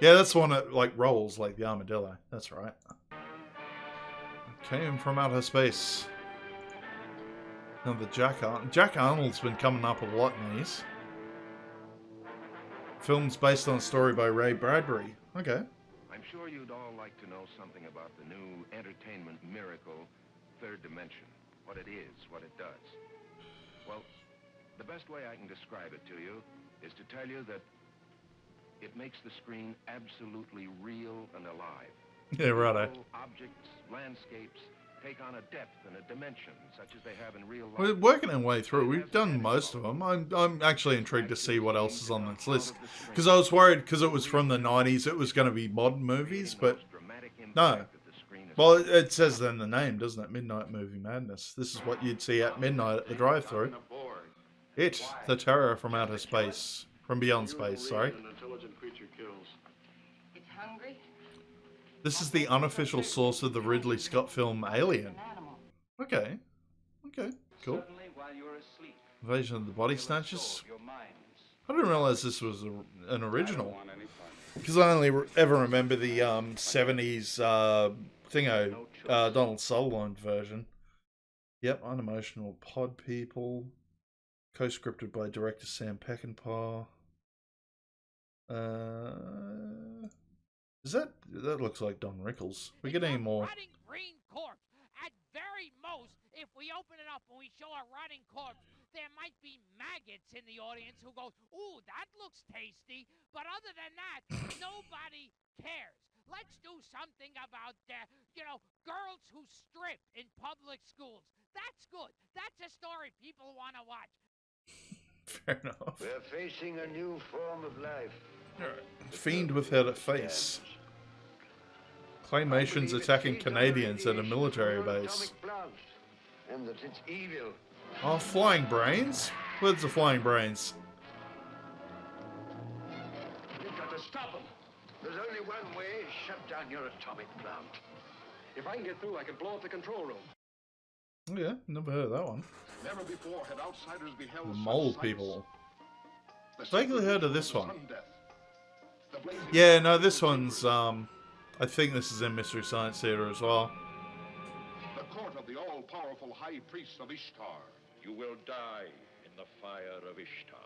Yeah, that's the one that, like, rolls like the armadillo. That's right. Came from outer space. Now the Jack Arnold's been coming up a lot in these. Film's based on a story by Ray Bradbury. Okay. I'm sure you'd all like to know something about the new entertainment miracle, Third Dimension. What it is, what it does. Well, the best way I can describe it to you is to tell you that it makes the screen absolutely real and alive. Yeah, righto. Objects, landscapes take on a depth and a dimension such as they have in real life. We're working our way through. We've done most of them. I'm actually intrigued to see what else is on this list. Because I was worried, because it was from the 90s, it was going to be modern movies, but no. Well, it says in the name, doesn't it? Midnight Movie Madness. This is what you'd see at midnight at the drive-thru. It, the terror from outer space. From beyond space, sorry. It's hungry? This is the unofficial source of the Ridley Scott film Alien. Okay. Okay, cool. Invasion of the Body Snatchers. I didn't realize this was an original. Because I only ever remember the 70s Donald Sutherland version. Yep, unemotional pod people. Co-scripted by director Sam Peckinpah. That looks like Don Rickles. We get any more? Rotting green corpse. At very most, if we open it up and we show a rotting corpse, there might be maggots in the audience who go, "Ooh, that looks tasty." But other than that, nobody cares. Let's do something about, girls who strip in public schools. That's good. That's a story people want to watch. Fair enough. We're facing a new form of life. Fiend without a face. Claymation's attacking Canadians at a military base. And that it's evil. Oh, flying brains? Where's the flying brains? You've got to stop them. There's only one way: shut down your atomic plant. If I can get through, I can blow up the control room. Oh yeah, never heard of that one. Never before had outsiders beheld The such mole sights. people. The Vaguely heard of this one. sudden death. The blazing Yeah, no, this one's, I think this is in Mystery Science Theater as well. The court of the all-powerful high priest of Ishtar. You will die in the fire of Ishtar.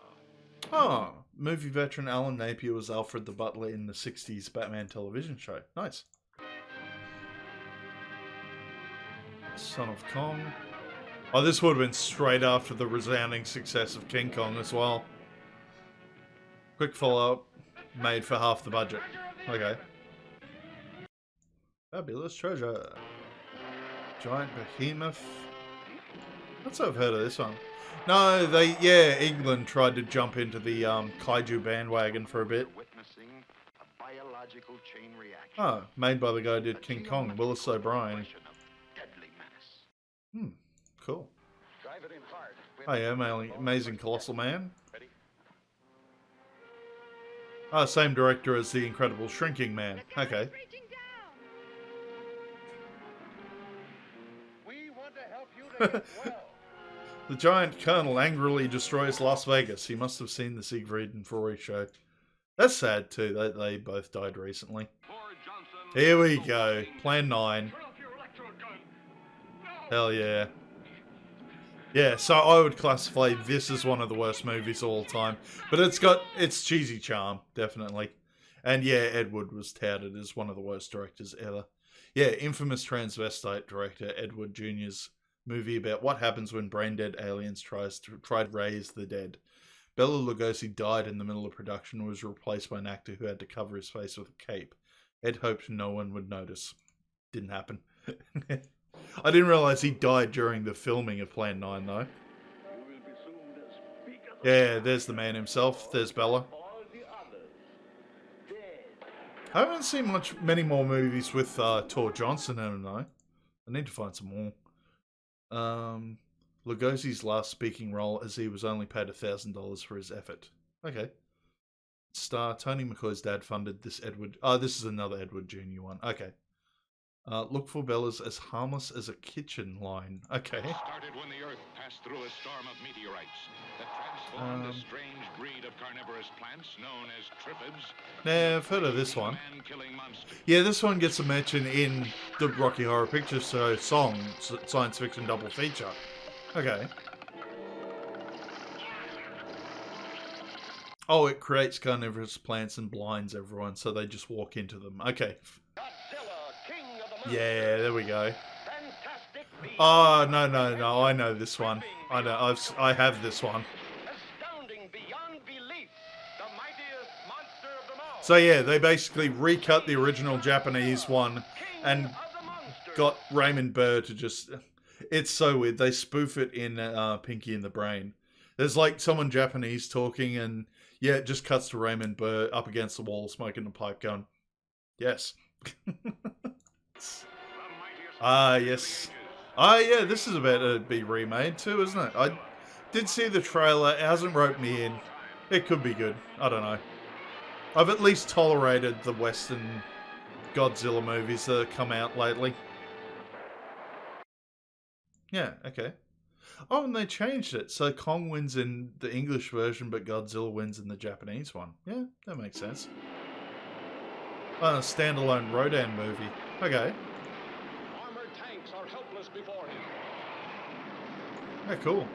Oh, movie veteran Alan Napier was Alfred the Butler in the 60s Batman television show. Nice. Son of Kong. Oh, this would have been straight after the resounding success of King Kong as well. Quick follow-up, made for half the budget. Okay. Fabulous treasure. Giant behemoth. Let's have heard of this one. No, England tried to jump into the kaiju bandwagon for a bit. Witnessing a biological chain reaction. Oh, made by the guy who did King Kong, Willis O'Brien. Deadly mass. Cool. Drive it in hard. Oh yeah, Amazing Colossal Man. Oh, same director as The Incredible Shrinking Man. Okay. We want to help you to get well. The giant colonel angrily destroys Las Vegas. He must have seen the Siegfried and Roy show. That's sad too. They both died recently. Here we go. Plan 9. Hell yeah. Yeah, so I would classify this as one of the worst movies of all time. But it's got its cheesy charm, definitely. And yeah, Ed Wood was touted as one of the worst directors ever. Yeah, infamous transvestite director Ed Wood Jr.'s movie about what happens when brain-dead aliens try to raise the dead. Bela Lugosi died in the middle of production and was replaced by an actor who had to cover his face with a cape. Ed hoped no one would notice. Didn't happen. I didn't realize he died during the filming of Plan 9, though. Yeah, there's the man himself. There's Bella. I haven't seen many more movies with Tor Johnson in them, though. I need to find some more. Lugosi's last speaking role, as he was only paid $1,000 for his effort. Okay. Star Tony McCoy's dad funded this Edward. Oh, this is another Edward Jr. one. Okay. Look for Bella's as harmless as a kitchen line. Okay. Started when the Earth passed through a storm of meteorites that transformed a strange breed of carnivorous plants known as triffids. Yeah, I've heard of this one. Yeah, this one gets a mention in the Rocky Horror Picture Show song, science fiction double feature. Okay. Oh, it creates carnivorous plants and blinds everyone, so they just walk into them. Okay. Yeah, there we go. Oh, no, I know this one. I have this one. So yeah, they basically recut the original Japanese one and got Raymond Burr to just... It's so weird. They spoof it in Pinky and the Brain. There's like someone Japanese talking and yeah, it just cuts to Raymond Burr up against the wall smoking a pipe going, yes. Yes. Yeah, this is about to be remade too, isn't it? I did see the trailer. It hasn't roped me in. It could be good. I don't know. I've at least tolerated the Western Godzilla movies that have come out lately. Yeah, okay. Oh, and they changed it. So Kong wins in the English version, but Godzilla wins in the Japanese one. Yeah, that makes sense. A standalone Rodan movie. Okay. Armored tanks are helpless before him. Yeah, cool.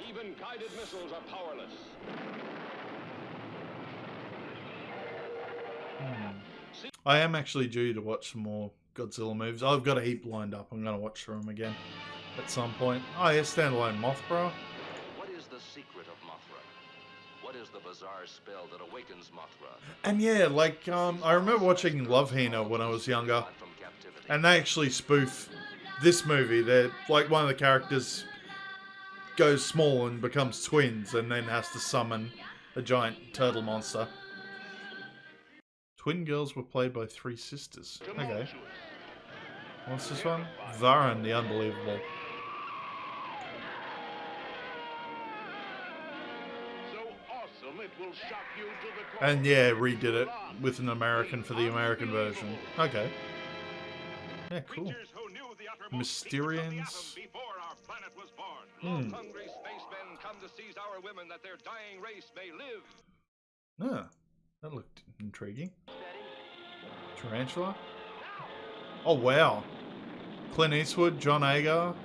Even guided missiles are powerless. I am actually due to watch some more Godzilla movies. I've got a heap lined up. I'm going to watch through them again at some point. Oh, yeah, standalone Mothra. What is the secret of Mothra? What is the bizarre spell that awakens Mothra? And yeah, like, I remember watching Love Hina when I was younger. And they actually spoof this movie. They're, like, one of the characters goes small and becomes twins and then has to summon a giant turtle monster. Twin girls were played by three sisters. Okay. What's this one? Varan the Unbelievable. So awesome it will shock you to the core. And yeah, redid it with an American for the American version. Okay. Yeah, cool. Mysterians. Hmm. Hungry spacemen come to seize our women that their dying race may live. Yeah, that looked intriguing. Tarantula? Oh, wow. Clint Eastwood, John Agar.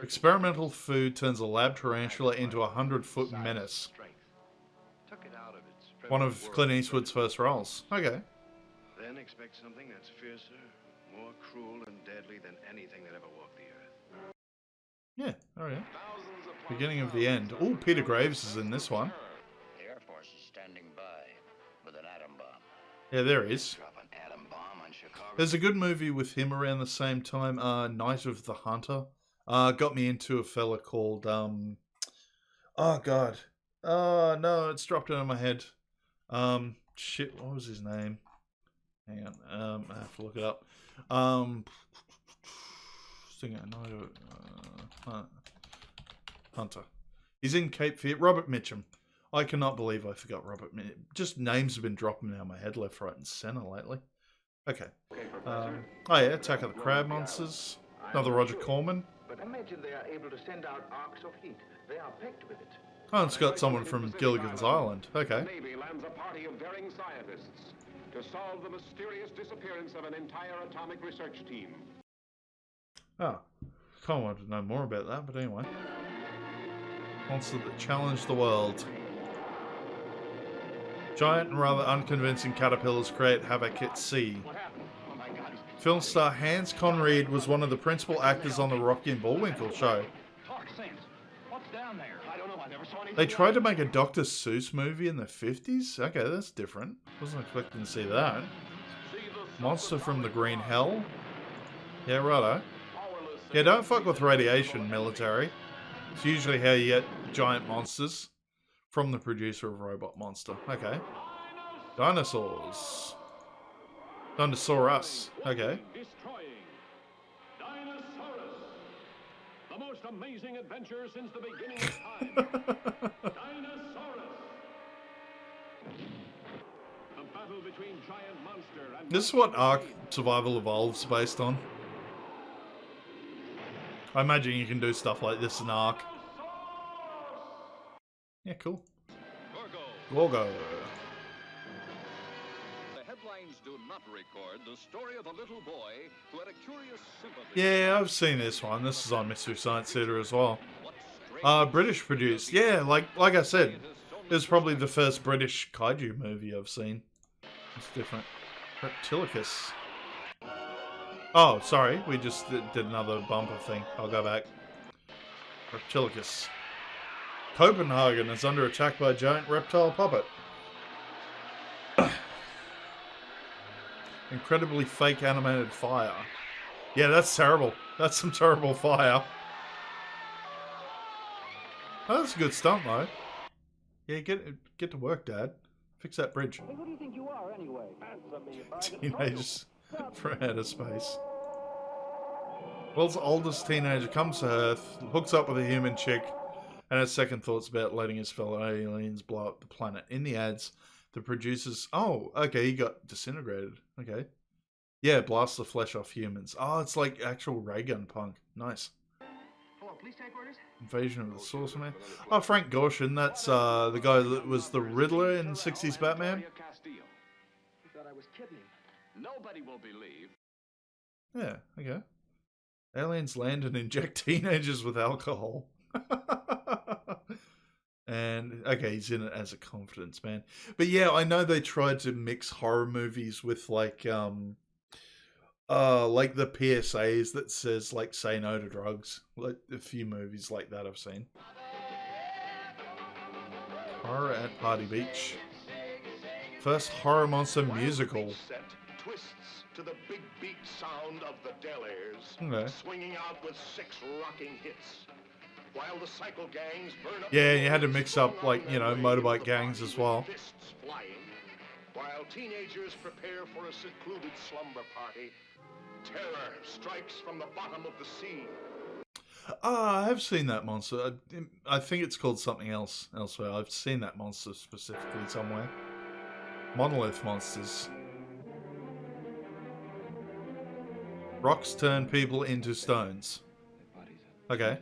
Experimental food turns a lab tarantula into a 100-foot menace. One of Clint Eastwood's first roles. Okay. Then expect something that's fiercer, more cruel and deadly than anything that ever walked the earth. Yeah, alright. Beginning of the end. Oh, Peter Graves is in this one. The Air Force is standing by with an atom bomb. Yeah, there he is. Drop an atom bomb on Chicago. There's a good movie with him around the same time, Night of the Hunter. Got me into a fella called, oh god. No, it's dropped out of my head. Shit, what was his name? Hang on, I have to look it up. Hunter. He's in Cape Fear. Robert Mitchum. I cannot believe I forgot Robert Mitchum. Just names have been dropping out of my head left, right, and center lately. Okay. Oh yeah, Attack of the Crab Monsters. Another Roger Corman. But imagine they are able to send out arcs of heat. They are packed with it. Oh, it's got someone from Gilligan's Island. Okay. The Navy lands a party of daring scientists to solve the mysterious disappearance of an entire atomic research team. Oh, kind of wanted to know more about that, but anyway. Monster that challenged the world. Giant and rather unconvincing caterpillars create havoc at sea. Film star Hans Conried was one of the principal actors on the Rocky and Bullwinkle show. Talk sense. What's down there? I don't know. They tried to make a Dr. Seuss movie in the 50s? Okay, that's different. Wasn't expecting to see that. Monster from the Green Hell? Yeah, righto. Yeah, don't fuck with radiation, military. It's usually how you get giant monsters. From the producer of Robot Monster. Okay. Dinosaurs. Dinosaurus. Okay. The most amazing adventure since the beginning of time. Dinosaurus. The battle between giant monster and This is what Ark Survival Evolved's based on. I imagine you can do stuff like this in Ark. Yeah, cool. Gorgo. The headlines do not record the story of a little boy who had a curious sympathy. Yeah, I've seen this one. This is on Mystery Science Theater as well. British produced. Yeah, like I said, it was probably the first British kaiju movie I've seen. It's different. Reptilicus. Oh, sorry. We just did another bumper thing. I'll go back. Reptilicus. Copenhagen is under attack by a giant reptile puppet. Incredibly fake animated fire. Yeah, that's terrible. That's some terrible fire. Oh, that's a good stunt, though. Yeah, get to work, Dad. Fix that bridge. Hey, who do you think you are, anyway? Answer me if I can Teenagers from outer space. World's oldest teenager comes to Earth, hooks up with a human chick, and has second thoughts about letting his fellow aliens blow up the planet. In the ads, the producers... Oh, okay, he got disintegrated. Okay. Yeah, blast the flesh off humans. Oh, it's like actual ray gun punk. Nice. Hello, police headquarters? Invasion of the Sorcerer. Oh, Frank Gorshin. That's the guy that was the Riddler in 60s Batman. He thought I was kidding him. Nobody will believe. Yeah, okay. Aliens land and inject teenagers with alcohol. And, okay, he's in it as a confidence man. But yeah, I know they tried to mix horror movies with, like the PSAs that says, like, say no to drugs. Like, a few movies like that I've seen. Horror at Party Beach. First horror monster musical. Twists to the big beat sound of the Delaires, Okay. swinging out with 6 rocking hits. While the cycle gangs burn up. Yeah, you had to mix up, like, you know, motorbike gangs as well. Fists flying, while teenagers prepare for a secluded slumber party. Terror strikes from the bottom of the sea. Ah, I have seen that monster. I think it's called something else elsewhere. I've seen that monster specifically somewhere. Monolith monsters. Rocks turn people into stones. Okay.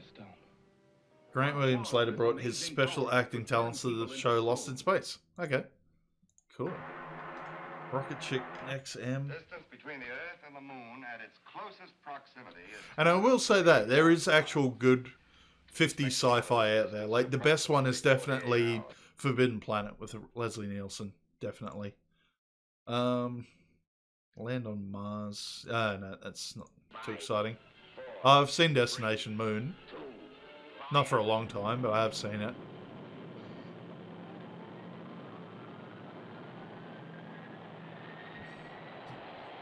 Grant Williams later brought his special acting talents to the show Lost in Space. Okay. Cool. Rocket Chick XM. Distance between the Earth and the Moon at its closest proximity is... And I will say that there is actual good 50s sci-fi out there. Like, the best one is definitely Forbidden Planet with Leslie Nielsen. Definitely. Land on Mars. No, that's not too exciting. I've seen Destination Moon. Not for a long time, but I have seen it.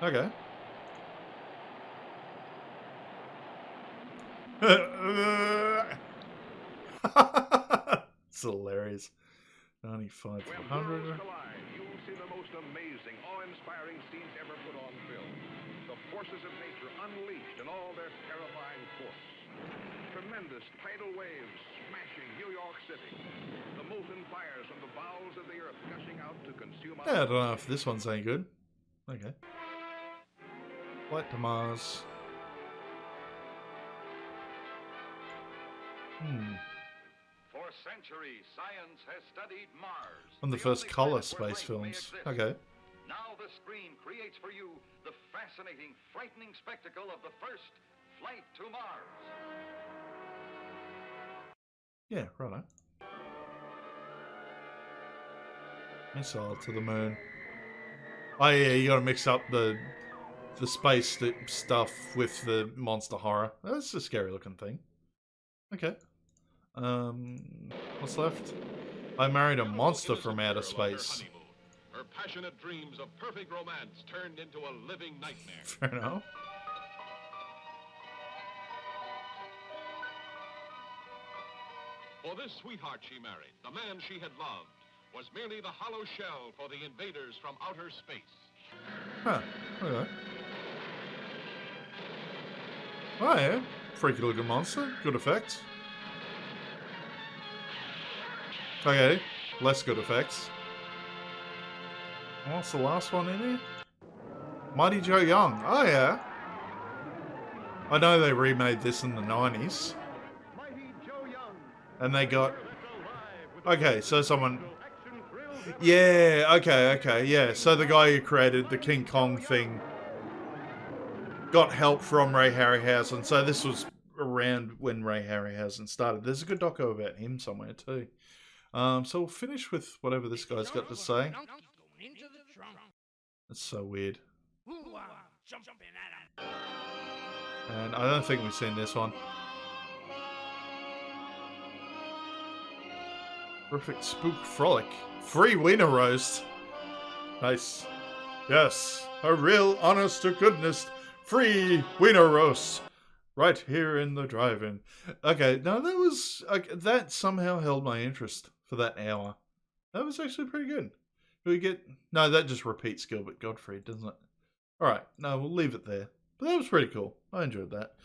Okay. It's hilarious. 95 to 100. You'll see the most amazing, awe-inspiring scenes ever put on film. The forces of nature unleashed in all their terrifying force. Tremendous tidal waves smashing New York City. The molten fires from the bowels of the earth gushing out to consume... Yeah, I don't know if this one's any good. Okay. Flight to Mars. For centuries, science has studied Mars. One of the first color space films. Okay. Now the screen creates for you the fascinating, frightening spectacle of the first flight to Mars. Yeah, righto. Missile to the moon. Oh yeah, you gotta mix up the space stuff with the monster horror. That's a scary looking thing. Okay. What's left? I married a monster from outer space. Her passionate dreams of perfect romance turned into a living nightmare. Fair enough. For this sweetheart she married, the man she had loved, was merely the hollow shell for the invaders from outer space. Huh. Okay. Oh yeah. Freaky looking monster. Good effects. Okay. Less good effects. What's the last one in here? Mighty Joe Young. Oh yeah. I know they remade this in the 90s. And they got... Okay, so someone... Yeah, okay, yeah. So the guy who created the King Kong thing got help from Ray Harryhausen. So this was around when Ray Harryhausen started. There's a good doco about him somewhere too. So we'll finish with whatever this guy's got to say. That's so weird. And I don't think we've seen this one. Perfect spook frolic. Free wiener roast. Nice. Yes. A real honest to goodness free wiener roast. Right here in the drive-in. Okay, no, that was... that somehow held my interest for that hour. That was actually pretty good. Do we get... No, that just repeats Gilbert Gottfried, doesn't it? Alright, no, we'll leave it there. But that was pretty cool. I enjoyed that.